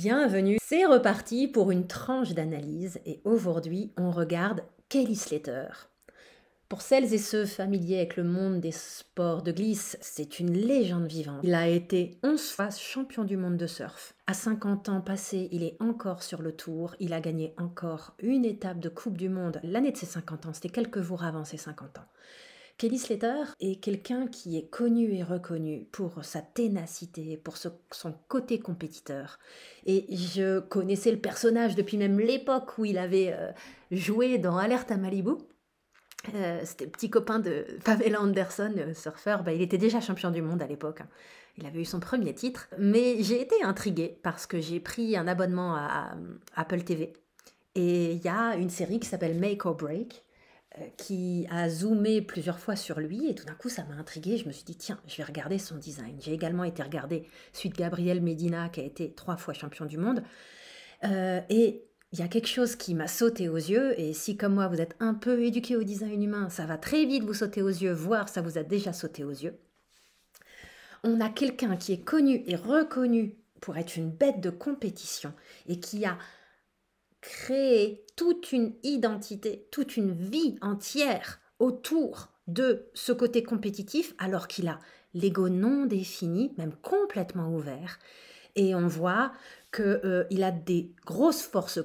Bienvenue, c'est reparti pour une tranche d'analyse et aujourd'hui on regarde Kelly Slater. Pour celles et ceux familiers avec le monde des sports de glisse, c'est une légende vivante. Il a été 11 fois champion du monde de surf. À 50 ans passés, il est encore sur le tour. Il a gagné encore une étape de Coupe du Monde l'année de ses 50 ans. C'était quelques jours avant ses 50 ans. Kelly Slater est quelqu'un qui est connu et reconnu pour sa ténacité, pour son côté compétiteur. Et je connaissais le personnage depuis même l'époque où il avait joué dans Alerte à Malibu. C'était le petit copain de Pamela Anderson, surfeur. Il était déjà champion du monde à l'époque. Il avait eu son premier titre. Mais j'ai été intriguée parce que j'ai pris un abonnement à Apple TV. Et il y a une série qui s'appelle Make or Break, qui a zoomé plusieurs fois sur lui et tout d'un coup ça m'a intriguée. Je me suis dit tiens, je vais regarder son design. J'ai également été regarder celui de Gabriel Medina qui a été 3 fois champion du monde. Et il y a quelque chose qui m'a sauté aux yeux et si comme moi vous êtes un peu éduqué au design humain, ça va très vite vous sauter aux yeux, voire ça vous a déjà sauté aux yeux. On a quelqu'un qui est connu et reconnu pour être une bête de compétition et qui a créé toute une identité, toute une vie entière autour de ce côté compétitif alors qu'il a l'ego non défini, même complètement ouvert. Et on voit qu'il a des grosses forces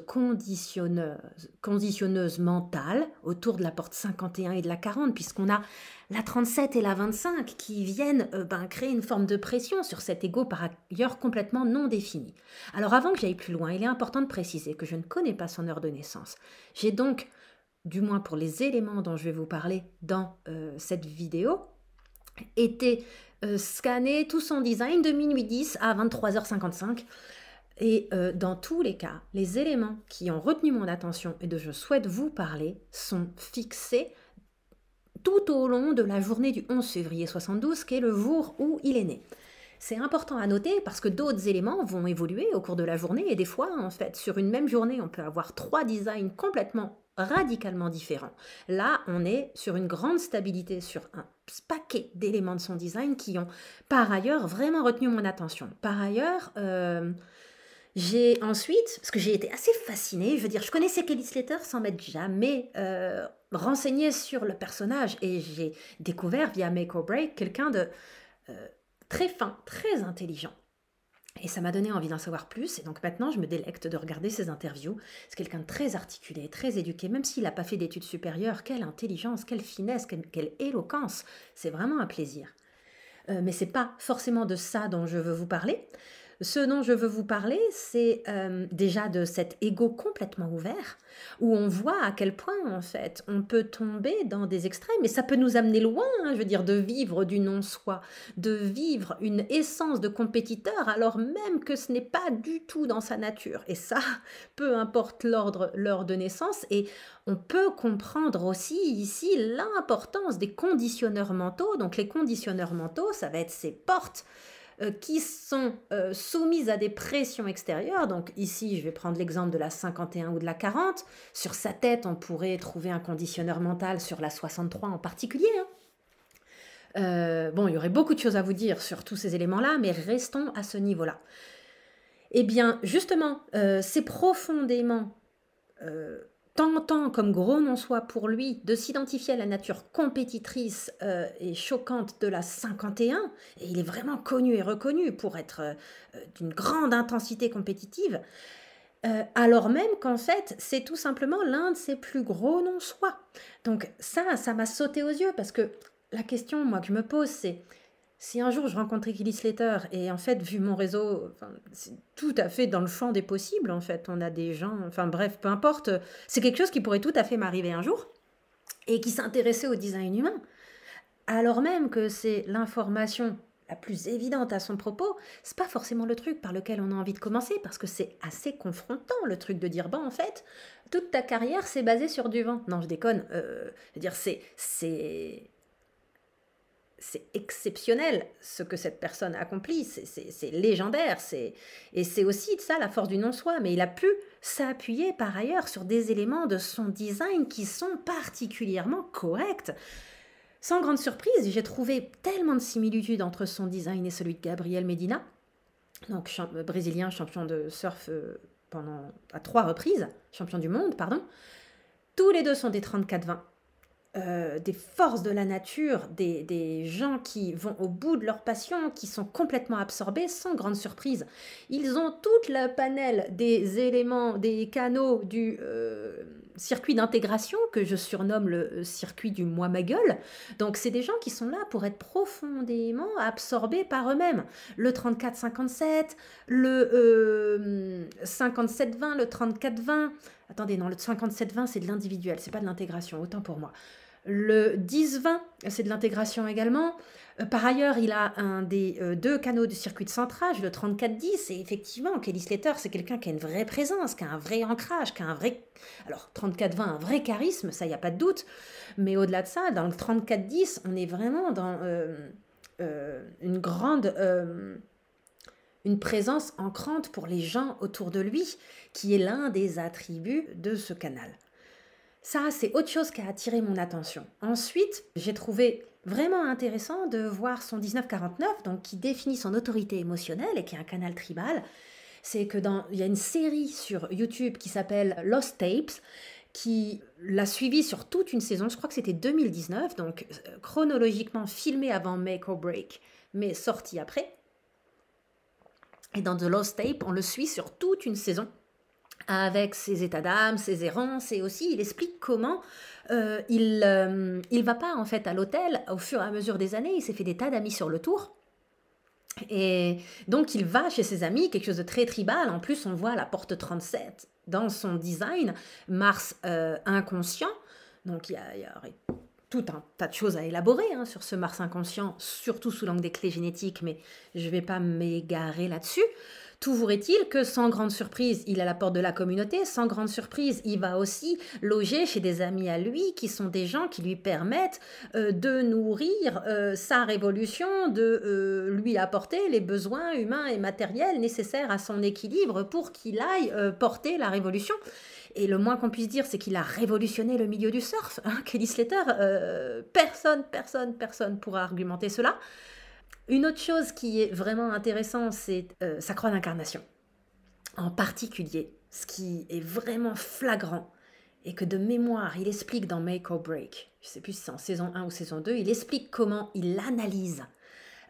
conditionneuses mentales autour de la porte 51 et de la 40, puisqu'on a la 37 et la 25 qui viennent créer une forme de pression sur cet ego par ailleurs complètement non défini. Alors avant que j'aille plus loin, il est important de préciser que je ne connais pas son heure de naissance. J'ai donc, du moins pour les éléments dont je vais vous parler dans cette vidéo, été scanner tout son design de minuit 10 à 23h55. Et dans tous les cas, les éléments qui ont retenu mon attention et dont je souhaite vous parler sont fixés tout au long de la journée du 11 février 72, qui est le jour où il est né. C'est important à noter parce que d'autres éléments vont évoluer au cours de la journée et des fois, en fait, sur une même journée, on peut avoir 3 designs complètement radicalement différents. Là, on est sur une grande stabilité, sur un paquet d'éléments de son design qui ont par ailleurs vraiment retenu mon attention. Par ailleurs, j'ai ensuite, parce que j'ai été assez fascinée, je veux dire, je connaissais Kelly Slater sans m'être jamais renseignée sur le personnage et j'ai découvert via Make or Break quelqu'un de très fin, très intelligent. Et ça m'a donné envie d'en savoir plus. Et donc maintenant, je me délecte de regarder ses interviews. C'est quelqu'un de très articulé, très éduqué, même s'il n'a pas fait d'études supérieures. Quelle intelligence, quelle finesse, quelle éloquence. C'est vraiment un plaisir. Mais ce n'est pas forcément de ça dont je veux vous parler. Ce dont je veux vous parler, c'est déjà de cet ego complètement ouvert, où on voit à quel point, en fait, on peut tomber dans des extrêmes, et ça peut nous amener loin, hein, je veux dire, de vivre du non-soi, de vivre une essence de compétiteur, alors même que ce n'est pas du tout dans sa nature. Et ça, peu importe l'heure de naissance, et on peut comprendre aussi ici l'importance des conditionneurs mentaux. Donc les conditionneurs mentaux, ça va être ces portes qui sont soumises à des pressions extérieures. Donc ici, je vais prendre l'exemple de la 51 ou de la 40. Sur sa tête, on pourrait trouver un conditionneur mental sur la 63 en particulier. Bon, il y aurait beaucoup de choses à vous dire sur tous ces éléments-là, mais restons à ce niveau-là. Eh bien, justement, c'est profondément tentant comme gros non-soi pour lui de s'identifier à la nature compétitrice et choquante de la 51, et il est vraiment connu et reconnu pour être d'une grande intensité compétitive, alors même qu'en fait, c'est tout simplement l'un de ses plus gros non-soi. Donc ça m'a sauté aux yeux, parce que la question, moi, que je me pose, c'est si un jour je rencontrais Kelly Slater et en fait, vu mon réseau, c'est tout à fait dans le champ des possibles, en fait, on a des gens, enfin bref, peu importe, c'est quelque chose qui pourrait tout à fait m'arriver un jour et qui s'intéressait au design humain, alors même que c'est l'information la plus évidente à son propos, c'est pas forcément le truc par lequel on a envie de commencer parce que c'est assez confrontant le truc de dire, en fait, toute ta carrière c'est basé sur du vent. Non, je déconne, je veux dire, c'est exceptionnel ce que cette personne a accompli, c'est légendaire, et c'est aussi de ça la force du non-soi, mais il a pu s'appuyer par ailleurs sur des éléments de son design qui sont particulièrement corrects. Sans grande surprise, j'ai trouvé tellement de similitudes entre son design et celui de Gabriel Medina. donc brésilien, champion de surf à 3 reprises, champion du monde, pardon. Tous les deux sont des 34-20. Des forces de la nature, des gens qui vont au bout de leur passion, qui sont complètement absorbés, sans grande surprise. Ils ont toute la panel des éléments, des canaux du circuit d'intégration, que je surnomme le circuit du moi-ma-gueule. Donc c'est des gens qui sont là pour être profondément absorbés par eux-mêmes. Le 34-57, le 57-20, le 34-20. Attendez, non, le 57-20, c'est de l'individuel, c'est pas de l'intégration, autant pour moi. Le 10-20, c'est de l'intégration également. Par ailleurs, il a un des 2 canaux du circuit de centrage, le 34-10. Et effectivement, Kelly Slater, c'est quelqu'un qui a une vraie présence, qui a un vrai ancrage, qui a un vrai... Alors, 34-20, un vrai charisme, ça, il n'y a pas de doute. Mais au-delà de ça, dans le 34-10, on est vraiment dans une grande... une présence ancrante pour les gens autour de lui, qui est l'un des attributs de ce canal. Ça, c'est autre chose qui a attiré mon attention. Ensuite, j'ai trouvé vraiment intéressant de voir son 1949, donc qui définit son autorité émotionnelle et qui est un canal tribal. C'est que il y a une série sur YouTube qui s'appelle Lost Tapes, qui l'a suivi sur toute une saison, je crois que c'était 2019, donc chronologiquement filmé avant Make or Break, mais sorti après. Et dans The Lost Tape, on le suit sur toute une saison, avec ses états d'âme, ses errances, et aussi il explique comment il va pas en fait à l'hôtel au fur et à mesure des années. Il s'est fait des tas d'amis sur le tour, et donc il va chez ses amis, quelque chose de très tribal. En plus, on voit la porte 37 dans son design, Mars inconscient. Donc il y a tout un tas de choses à élaborer sur ce Mars inconscient, surtout sous l'angle des clés génétiques, mais je ne vais pas m'égarer là-dessus. Toujours est-il que, sans grande surprise, il est à la porte de la communauté. Sans grande surprise, il va aussi loger chez des amis à lui, qui sont des gens qui lui permettent de nourrir sa révolution, de lui apporter les besoins humains et matériels nécessaires à son équilibre pour qu'il aille porter la révolution. Et le moins qu'on puisse dire, c'est qu'il a révolutionné le milieu du surf. Kelly Slater, personne pourra argumenter cela. Une autre chose qui est vraiment intéressante, c'est sa croix d'incarnation. En particulier, ce qui est vraiment flagrant, et que de mémoire, il explique dans Make or Break, je ne sais plus si c'est en saison 1 ou saison 2, il explique comment il analyse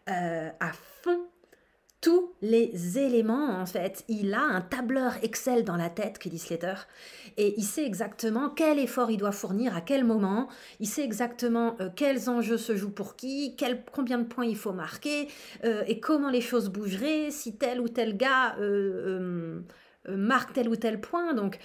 à fond tous les éléments, en fait. Il a un tableur Excel dans la tête, Kelly Slater, et il sait exactement quel effort il doit fournir à quel moment, il sait exactement quels enjeux se jouent pour qui, combien de points il faut marquer, et comment les choses bougeraient, si tel ou tel gars marque tel ou tel point. Donc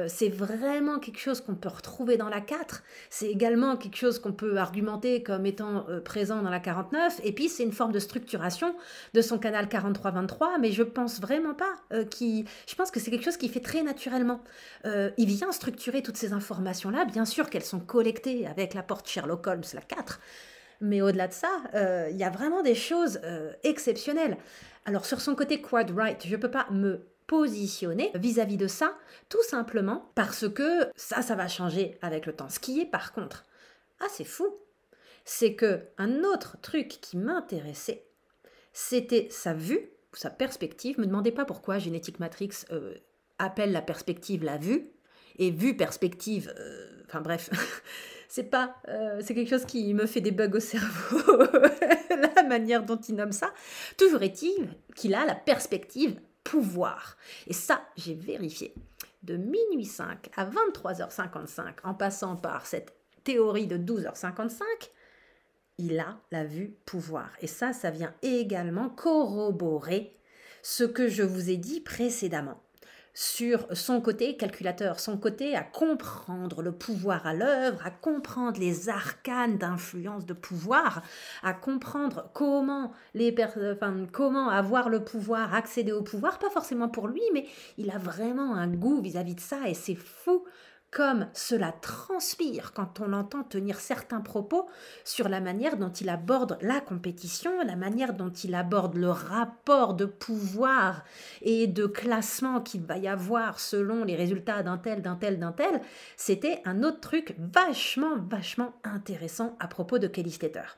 c'est vraiment quelque chose qu'on peut retrouver dans la 4. C'est également quelque chose qu'on peut argumenter comme étant présent dans la 49. Et puis c'est une forme de structuration de son canal 43-23, mais je pense vraiment pas je pense que c'est quelque chose qui fait très naturellement. Il vient structurer toutes ces informations-là. Bien sûr qu'elles sont collectées avec la porte Sherlock Holmes, la 4. Mais au-delà de ça, il y a vraiment des choses exceptionnelles. Alors sur son côté quad right, je peux pas me positionner vis-à-vis de ça, tout simplement parce que ça va changer avec le temps. Ce qui est par contre assez fou, c'est que un autre truc qui m'intéressait, c'était sa vue, sa perspective. Me demandez pas pourquoi Genetic Matrix appelle la perspective la vue, et vue perspective, enfin bref, c'est quelque chose qui me fait des bugs au cerveau, la manière dont il nomme ça. Toujours est-il qu'il a la perspective pouvoir. Et ça, j'ai vérifié. De minuit 5 à 23h55, en passant par cette théorie de 12h55, il a la vue pouvoir. Et ça vient également corroborer ce que je vous ai dit précédemment sur son côté calculateur, son côté à comprendre le pouvoir à l'œuvre, à comprendre les arcanes d'influence de pouvoir, à comprendre comment avoir le pouvoir, accéder au pouvoir, pas forcément pour lui, mais il a vraiment un goût vis-à-vis de ça, et c'est fou comme cela transpire quand on l'entend tenir certains propos sur la manière dont il aborde la compétition, la manière dont il aborde le rapport de pouvoir et de classement qu'il va y avoir selon les résultats d'un tel. C'était un autre truc vachement intéressant à propos de Kelly Slater.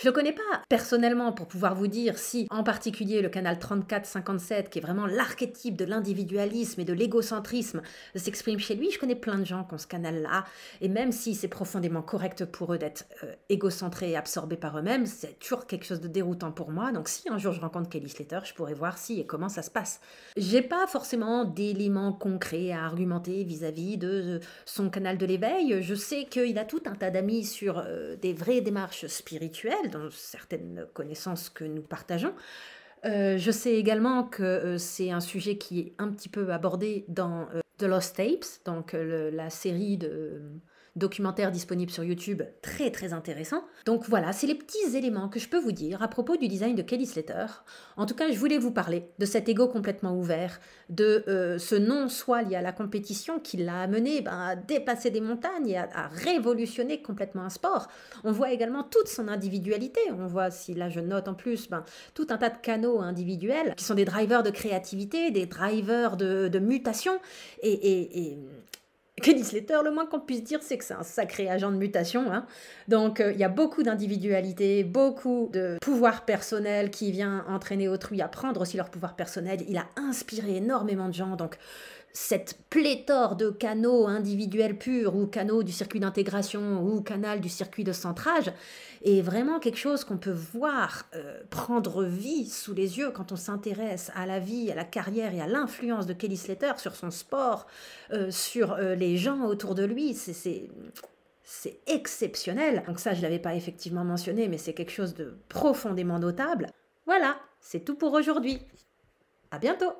Je le connais pas personnellement pour pouvoir vous dire si, en particulier, le canal 34-57, qui est vraiment l'archétype de l'individualisme et de l'égocentrisme, s'exprime chez lui. Je connais plein de gens qui ont ce canal-là, et même si c'est profondément correct pour eux d'être égocentrés et absorbés par eux-mêmes, c'est toujours quelque chose de déroutant pour moi. Donc si un jour je rencontre Kelly Slater, je pourrais voir si et comment ça se passe. J'ai pas forcément d'éléments concrets à argumenter vis-à-vis de son canal de l'éveil. Je sais qu'il a tout un tas d'amis sur des vraies démarches spirituelles, dont certaines connaissances que nous partageons. Je sais également que c'est un sujet qui est un petit peu abordé dans The Lost Tapes, donc la série de documentaire disponible sur YouTube, très très intéressant. Donc voilà, c'est les petits éléments que je peux vous dire à propos du design de Kelly Slater. En tout cas, je voulais vous parler de cet ego complètement ouvert, de ce non-soi lié à la compétition qui l'a amené à dépasser des montagnes et à révolutionner complètement un sport. On voit également toute son individualité. On voit, si là je note en plus, tout un tas de canaux individuels qui sont des drivers de créativité, des drivers de mutation et Kelly Slater, le moins qu'on puisse dire, c'est que c'est un sacré agent de mutation. Hein. Donc, il y a beaucoup d'individualité, beaucoup de pouvoir personnel qui vient entraîner autrui à prendre aussi leur pouvoir personnel. Il a inspiré énormément de gens. Donc, cette pléthore de canaux individuels purs ou canaux du circuit d'intégration ou canal du circuit de centrage est vraiment quelque chose qu'on peut voir prendre vie sous les yeux quand on s'intéresse à la vie, à la carrière et à l'influence de Kelly Slater sur son sport, sur les gens autour de lui. C'est exceptionnel. Donc ça, je ne l'avais pas effectivement mentionné, mais c'est quelque chose de profondément notable. Voilà, c'est tout pour aujourd'hui. À bientôt!